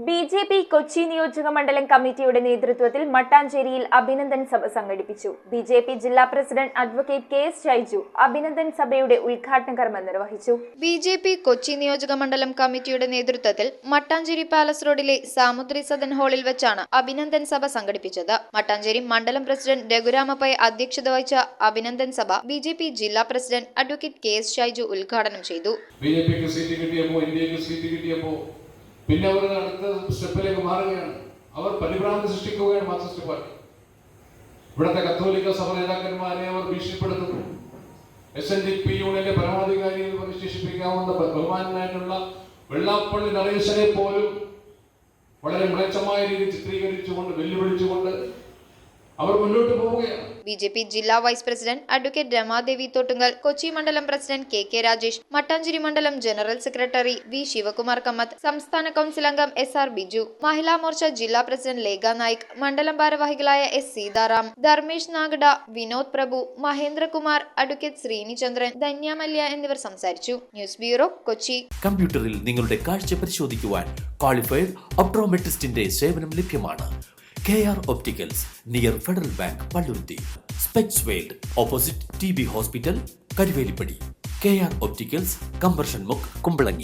BJP. Kochi നിയോജക മണ്ഡലം കമ്മിറ്റിയുടെ നേതൃത്വത്തിൽ മട്ടാഞ്ചേരിയിൽ അഭിനന്ദൻ സഭ സംഘടിപ്പിച്ചു. ബി.ജെ.പി. ജില്ലാ president advocate KS. Shaiju Abhinandan സഭയുടെ ഉദ്ഘാടന കർമ്മം നിർവഹിച്ചു. ബി.ജെ.പി. കൊച്ചി നിയോജക മണ്ഡലം കമ്മിറ്റിയുടെ നേതൃത്വത്തിൽ മട്ടാഞ്ചേരി പാലസ് റോഡിലെ സാമുദ്രി സദൻ ഹാളിൽ വെച്ചാണ് അഭിനന്ദൻ സഭ സംഘടിപ്പിച്ചത്. മട്ടാഞ്ചേരി മണ്ഡലം പ്രസിഡന്റ് രഘുരാമപ്പൈ അധ്യക്ഷത വഹിച്ച അഭിനന്ദൻ സഭ ബി.ജെ.പി. ജില്ലാ പ്രസിഡന്റ് അഡ്വക്കേറ്റ് കെ.എസ്. ഷൈജു ഉദ്ഘാടനം ചെയ്തു. പിന്നെ അവർ അടുത്ത സ്റ്റെപ്പിലേക്ക് മാറുകയാണ്. അവർ പരിഭ്രാന്തി സൃഷ്ടിക്കുകയാണ് മാർക്സിസ്റ്റ് പാർട്ടി. ഇവിടുത്തെ കത്തോലിക്ക സഭ നേതാക്കന്മാരെ അവർ ഭീഷണിപ്പെടുത്തുന്നു. SNDP യൂണിയന്റെ പരമാധികാരി എന്ന് വിശേഷിപ്പിക്കാവുന്ന ബഹുമാനായിട്ടുള്ള വെള്ളാപ്പള്ളി നരേശനെ പോലും വളരെ മ്ലേച്ഛമായ രീതിയിൽ ചിത്രീകരിച്ചുകൊണ്ട് വെല്ലുവിളിച്ചുകൊണ്ട് അവർ മുന്നോട്ട് പോവുകയാണ്. ബി.ജെ.പി. ജില്ലാ vice president advocate Ramadevi Thottungal, Kochi മണ്ഡലം പ്രസിഡന്റ് കെ രാജേഷ്, മട്ടാഞ്ചേരി മണ്ഡലം general secretary V Sivakumar Kammath, സംസ്ഥാന കൗൺസിൽ അംഗം SR ബിജു, മഹിളാ മോർച്ച ജില്ലാ പ്രസിഡന്റ് ലേഖ നായിക്, മണ്ഡലം ഭാരവാഹികളായ S സീതാറാം, ധർമ്മേഷ് നാഗഡ, വിനോദ് പ്രഭു, മഹേന്ദ്രകുമാർ, അഡ്വക്കേറ്റ് ശ്രീനിചന്ദ്രൻ, ധന്യമല്യ എന്നിവർ സംസാരിച്ചു. News bureau, Kochi. കമ്പ്യൂട്ടറിൽ നിങ്ങളുടെ കാഴ്ച പരിശോധിക്കുവാൻ ക്വാളിഫൈഡ് ഒപ്ട്രോമെട്രിസ്റ്റിന്റെ സേവനം ലഭ്യമാണ്. KR Opticals, near Federal Bank, Palluruthi. Specs World, opposite TB Hospital, Karivelippadi. KR Opticals, Kambarshan Muk, Kumbalangi.